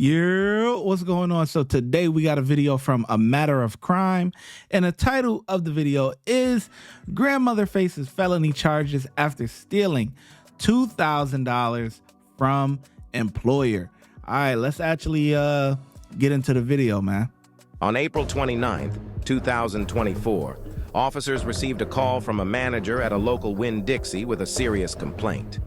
Yeah, what's going on? So today we got a video from A Matter of Crime, and the title of the video is Grandmother Faces Felony Charges After Stealing $2,000 from Employer. All right, let's actually get into the video, man. On April 29th, 2024, officers received a call from a manager at a local Winn-Dixie with a serious complaint.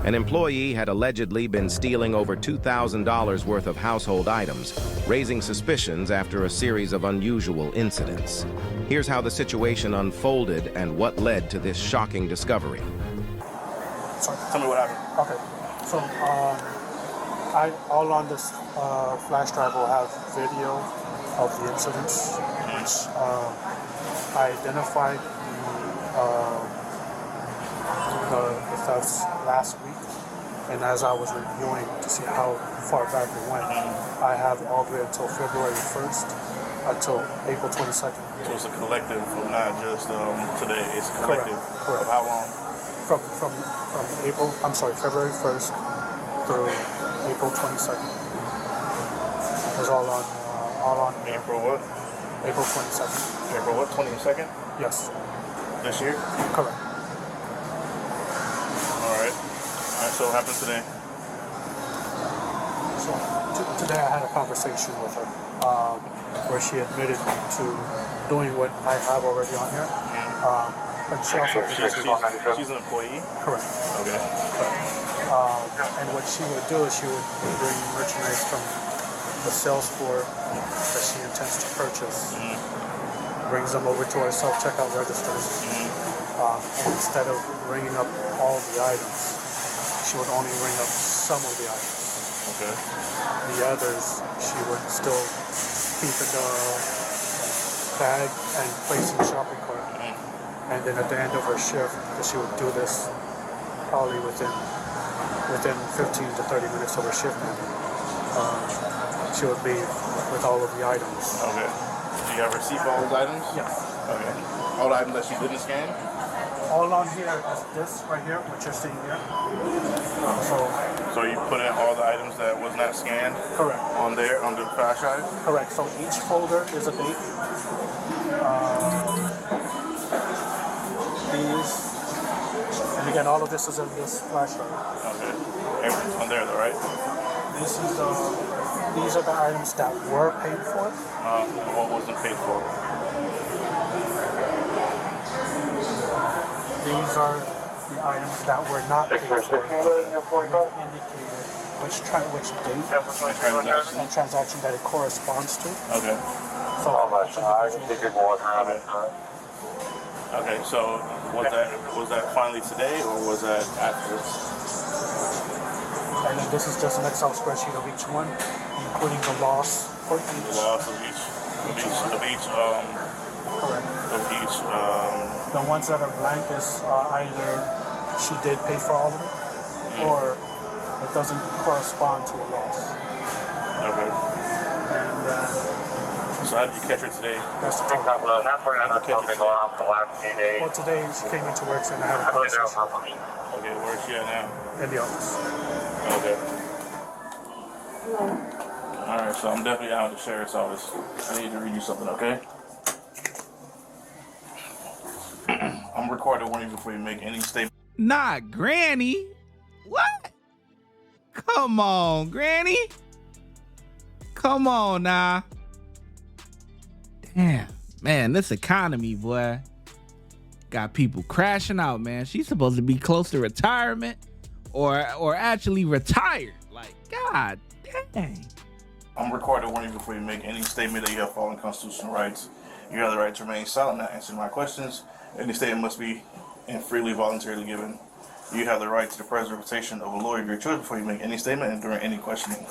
An employee had allegedly been stealing over $2,000 worth of household items, raising suspicions after a series of unusual incidents. Here's how the situation unfolded and what led to this shocking discovery. Sorry, tell me what happened. Okay, so all on this flash drive will have video of the incidents, which I identified the thefts last week, and as I was reviewing to see how far back it went, I have all the way until February 1st until April 22nd. So it's a collective of not just today, it's a collective. Correct. Of how long? From February 1st through April 22nd. It's all on April what? April 22nd. April what, 22nd? Yes. This year? Correct. Alright, so what happened today? So today I had a conversation with her where she admitted to doing what I have already on here. But she also she's an employee? Correct. Okay. And what she would do is she would bring merchandise from the sales floor that she intends to purchase, brings them over to our self-checkout registers. And instead of ringing up all the items, she would only ring up some of the items. Okay. The others, she would still keep in the bag and place in the shopping cart. And then at the end of her shift, because she would do this probably within 15 to 30 minutes of her shift, she would leave with all of the items. Okay. Do you have a receipt for all those items? Yes. Okay. All the items that she didn't scan? All on here is this right here, what you're seeing here. So you put in all the items that was not scanned? Correct. On there, on the flash drive? Correct. So each folder is a date. These, and again, all of this is in this flash drive. Okay. Everything's on there though, right? These are the items that were paid for. What wasn't paid for? These are the items that were not paid for. Indicated which date and transaction that it corresponds to. Okay. So, okay, so was that finally today or was that after? And then this is just an Excel spreadsheet of each one, including the loss for each. The loss of each. Correct. Of each. The ones that are blank is either she did pay for all of it, or it doesn't correspond to a loss. Okay. And so how did you catch her today? that's the total. Well, today she came into work and I had a conversation. Okay, where is she at now? In the office. Okay. Alright, so I'm definitely out of the sheriff's office. I need to read you something, okay? I'm required to warn you before you make any statement. Not Granny. What? Come on, Granny. Come on now. Damn, man, this economy, boy, got people crashing out, man. She's supposed to be close to retirement or actually retired. Like, God dang. I'm required to warn you before you make any statement that you have fallen constitutional rights. You have the right to remain silent, not answering my questions. Any statement must be and freely voluntarily given. You have the right to the preservation of a lawyer of your choice before you make any statement and during any questioning.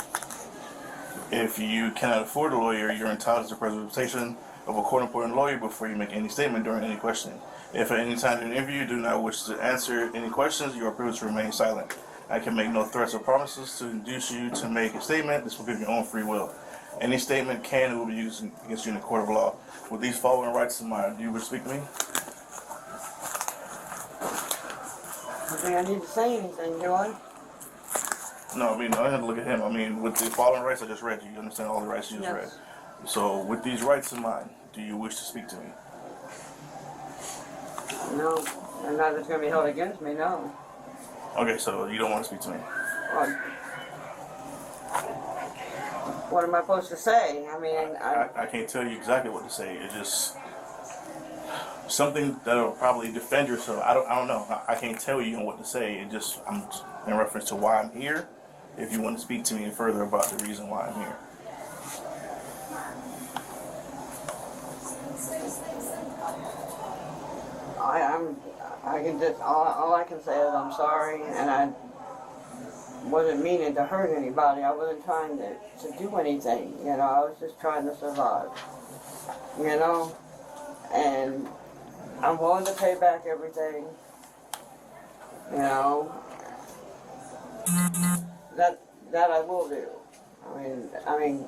If you cannot afford a lawyer, you're entitled to the preservation of a court-appointed lawyer before you make any statement during any questioning. If at any time during the interview you do not wish to answer any questions, you are privileged to remain silent. I can make no threats or promises to induce you to make a statement. This will be of your own free will. Any statement can and will be used against you in the court of law. With these following rights in mind, do you wish to speak to me? I don't think I need to say anything, do I? No, I mean, I have to look at him. I mean, with the following rights I just read, you understand all the rights you just read. So, with these rights in mind, do you wish to speak to me? No, and not that's going to be held against me, no. Okay, so you don't want to speak to me. Well, what am I supposed to say? I mean, I can't tell you exactly what to say. It's just something that'll probably defend yourself. I don't know. I can't tell you what to say. It just, I'm in reference to why I'm here. If you want to speak to me further about the reason why I'm here. I can just, all I can say is I'm sorry, and I wasn't meaning to hurt anybody. I wasn't trying to do anything, you know. I was just trying to survive, you know. And I'm willing to pay back everything, you know. That I will do. I mean,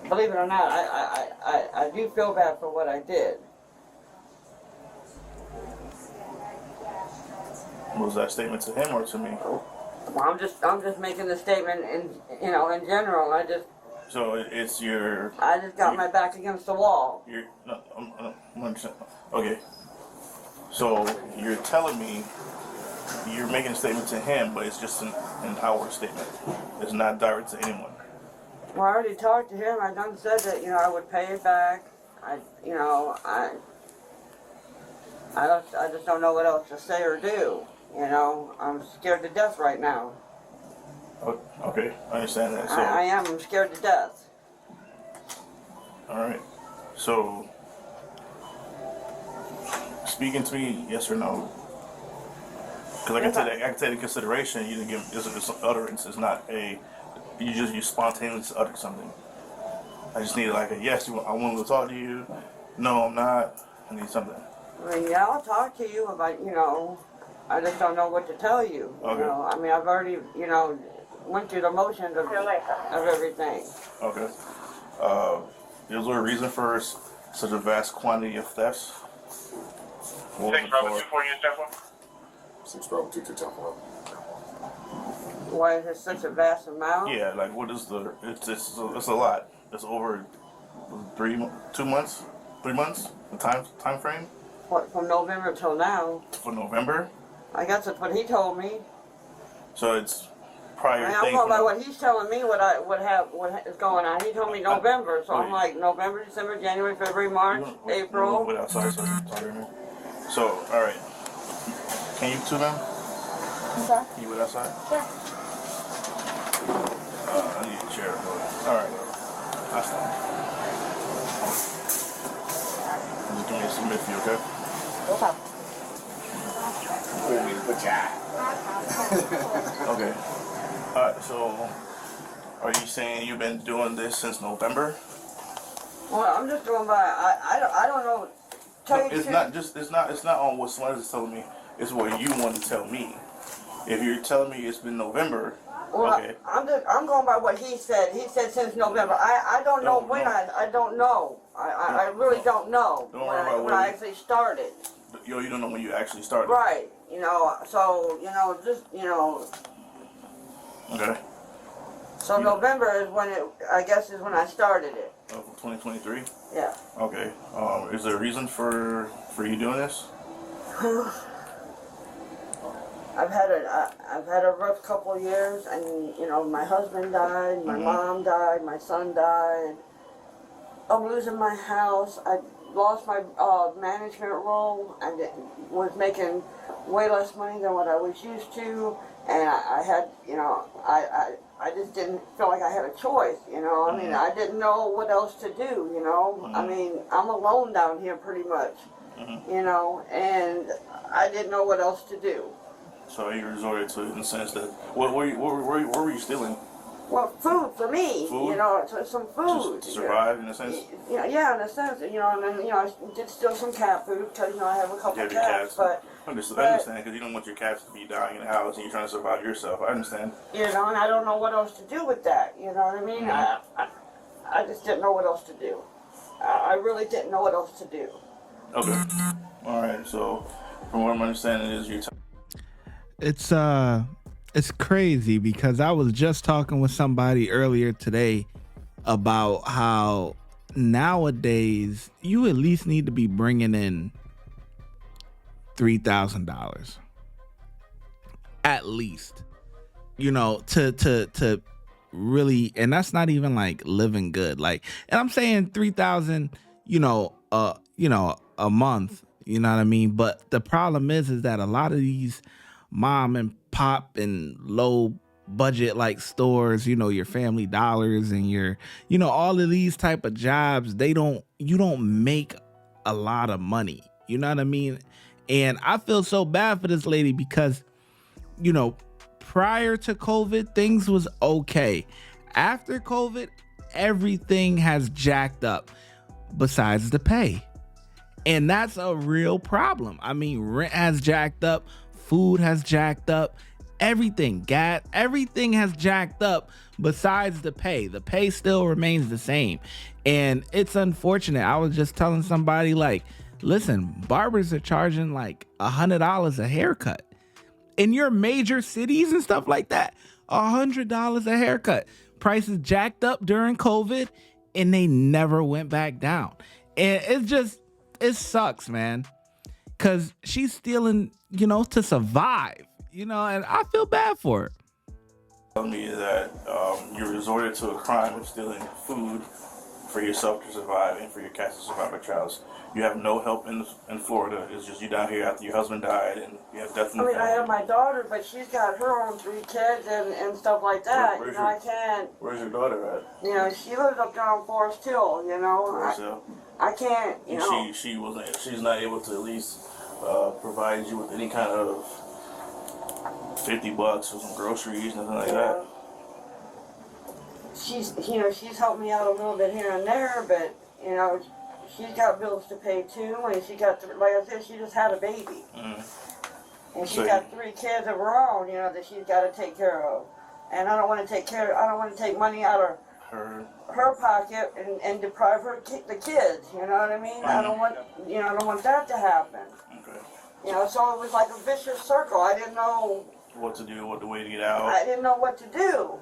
believe it or not, I do feel bad for what I did. Was that statement to him or to me? Well, I'm just making the statement in general. So it's your. I just got my back against the wall. I'm understand. Okay. So you're telling me you're making a statement to him, but it's just an outward statement. It's not direct to anyone. Well, I already talked to him. I done said that I would pay it back. I just don't know what else to say or do. I'm scared to death right now. Okay, I understand that. So, I am. I'm scared to death. All right. So, speaking to me, yes or no? Because I can take into consideration you didn't give this utterance. It's not you spontaneously uttered something. I just need like a yes. I want to talk to you. No, I'm not. I need something. I mean, yeah, I'll talk to you about I just don't know what to tell you. Okay. I mean, I've already went through the motions of everything. Okay. Is there a reason for such a vast quantity of thefts? What was it for? 6 Bravo 224. Why is it such a vast amount? Yeah, like what is it's a lot. It's over 3 months? The time frame? What, from November till now? For November? I guess that's what he told me. So it's prior. I'm going by what he's telling me. What is going on? He told me November, so I'm like November, December, January, February, March, April. Wait outside, so all right. Can you two them? Okay. Can you wait outside? Yeah. I need a chair. All right. That's fine. Just give me a submit for you, okay? Okay. Okay. So, are you saying you've been doing this since November? Well, I'm just going by. I don't know. It's not on what someone is telling me. It's what you want to tell me. If you're telling me it's been November, well, okay. I'm going by what he said. He said since November. I don't know when. I don't know. I really don't know when I actually started. You don't know when you actually started. Right. So Okay. So November is when I guess is when I started it. Of 2023. Yeah. Okay. Is there a reason for you doing this? I've had a rough couple of years, and my husband died, my mom died, my son died. I'm losing my house. I lost my management role. I was making way less money than what I was used to, and I had, I just didn't feel like I had a choice. I mean, I didn't know what else to do. I mean, I'm alone down here pretty much. And I didn't know what else to do. So you resorted to it in the sense that what were you stealing? Well, food for me. Food? Some food. Just to survive in a sense. Yeah, in a sense. And then I did steal some cat food because I have a couple cats. But I understand because you don't want your cats to be dying in the house and you're trying to survive yourself. I understand. And I don't know what else to do with that. You know what I mean? I just didn't know what else to do. I really didn't know what else to do. Okay. All right. So, from what I'm understanding, is you. It's It's crazy because I was just talking with somebody earlier today about how nowadays you at least need to be bringing in $3,000 at least, to really, and that's not even like living good. Like, and I'm saying 3,000, a month, you know what I mean? But the problem is that a lot of these mom and pop and low budget like stores, your Family Dollars and your, all of these type of jobs, you don't make a lot of money. You know what I mean? And I feel so bad for this lady because, prior to COVID, things was okay. After COVID, everything has jacked up besides the pay. And that's a real problem. I mean, rent has jacked up, food has jacked up, everything, gas, everything has jacked up besides the pay. The pay still remains the same. And it's unfortunate. I was just telling somebody, like, listen, barbers are charging like $100 a haircut. In your major cities and stuff like that, $100 a haircut. Prices jacked up during COVID and they never went back down. And it sucks, man. Cause she's stealing, to survive, and I feel bad for her. Tell me that you resorted to a crime of stealing food for yourself to survive and for your cats to survive at trials. You have no help in Florida. It's just you down here after your husband died and you have death in the family. I have my daughter, but she's got her own 3 kids and stuff like that. I can't. Where's your daughter at? She lives up there on Forest Hill. I can't. She's not able to at least provide you with any kind of $50 for some groceries, nothing like that. She's helped me out a little bit here and there, but she's got bills to pay too, and she got, like I said, she just had a baby, and she's got 3 kids of her own, that she's got to take care of, and I don't want to take money out of her pocket and deprive the kids. You know what I mean? I don't want that to happen. Okay. So it was like a vicious circle. I didn't know what to do, what the way to get out. I didn't know what to do.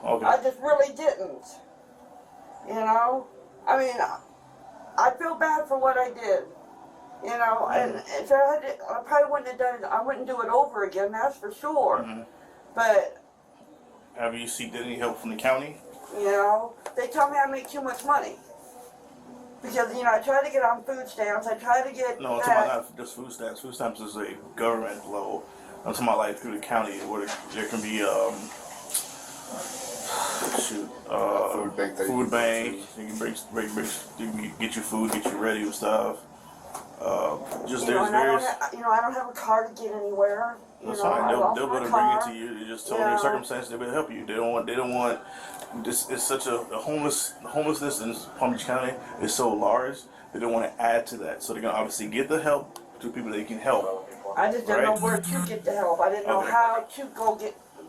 Okay. I just really didn't. I mean, I feel bad for what I did. And if I probably wouldn't have done it. I wouldn't do it over again. That's for sure. Mm-hmm. But have you sought any help from the county? They tell me I make too much money. Because, I try to get on food stamps. I try to get. No, I'm talking about not just food stamps. Food stamps is a government level. I'm talking about like through the county where there can be food bank. You can get your food, get you ready with stuff. I don't have a car to get anywhere. That's fine. They'll be able to bring it to you. You just tell them your circumstances. They'll be able to help you. They don't want. This is such a homelessness in Palm Beach County is so large. They don't want to add to that. So they're gonna obviously get the help to people they can help. I just didn't know where to get the help. I didn't know how to go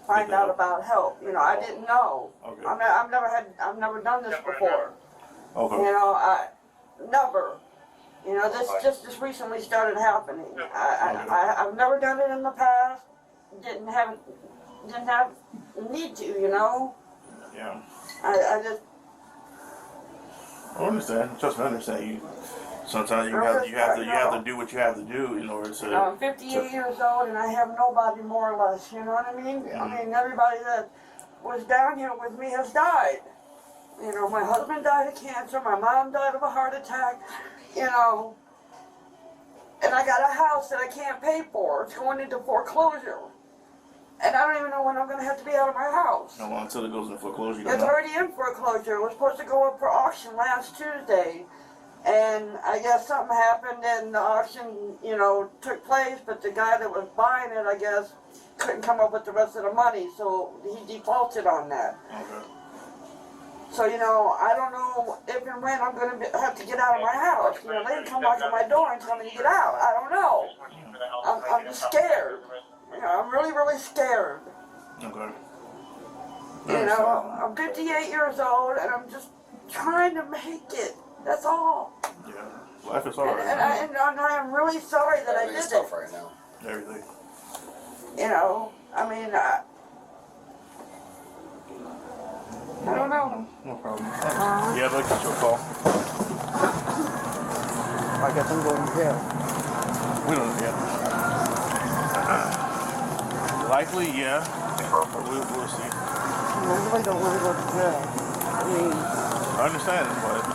find out about help. I didn't know. Okay. I've never done this before. Okay. I never. This just recently started happening. I've never done it in the past. Didn't have need to. Yeah. I just. I understand. Trust me, I understand you. Sometimes you have to do what you have to do in order to. I'm 58 years old and I have nobody, more or less. You know what I mean? Yeah. I mean, everybody that was down here with me has died. My husband died of cancer. My mom died of a heart attack. And I got a house that I can't pay for. It's going into foreclosure. And I don't even know when I'm going to have to be out of my house. How long until it goes into foreclosure? It's already in foreclosure. It was supposed to go up for auction last Tuesday. And I guess something happened and the auction, took place, but the guy that was buying it, I guess, couldn't come up with the rest of the money, so he defaulted on that. Okay. So, I don't know if and when I'm going to have to get out of my house. They didn't come knock on my door and tell me to get out. I don't know. I'm just scared. I'm really, really scared. Okay. I'm 58 years old and I'm just trying to make it. That's all. Yeah. Life is hard. And I'm really sorry that I did it. Right now. Everything. I mean, I don't know. No problem. Yeah, I'd like to get your call. I guess I'm going to jail. We don't know yet. Likely, yeah. We'll see. I really don't want to go to jail. I mean, I understand, but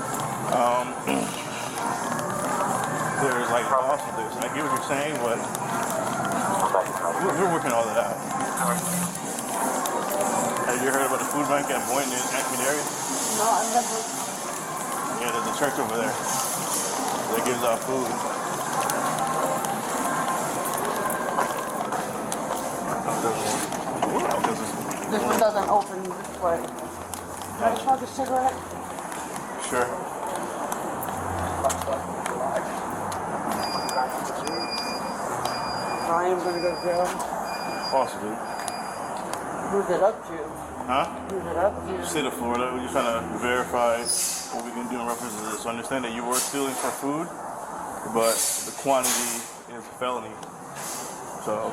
there's like also this. And I get what you're saying, but we're working all that out. Have you heard about the food bank at Boynton in the area? no, I never. Yeah, there's a church over there that gives out food. This one doesn't open this way. Can I smoke a cigarette? Sure. I am going to go to jail. Possibly. Who's it up to? Huh? Who's it up to? State of Florida, we're just trying to verify what we can do in reference to this. So understand that you were stealing for food, but the quantity is a felony. So.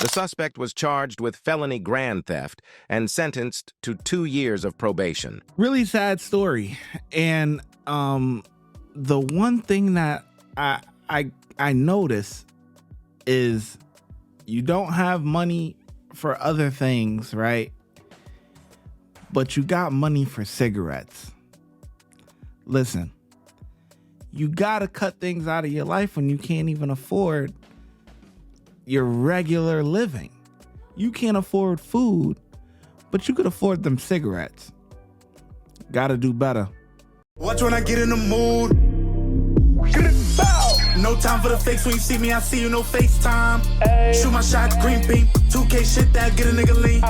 The suspect was charged with felony grand theft and sentenced to 2 years of probation. Really sad story. And the one thing that I notice is you don't have money for other things, right? But you got money for cigarettes. Listen, you gotta cut things out of your life when you can't even afford your regular living. You can't afford food, but you could afford them cigarettes. Gotta do better. Watch when I get in the mood. No time for the fakes. When you see me, I see you, no FaceTime. Shoot my shot, green beam. 2K shit that get a nigga lean.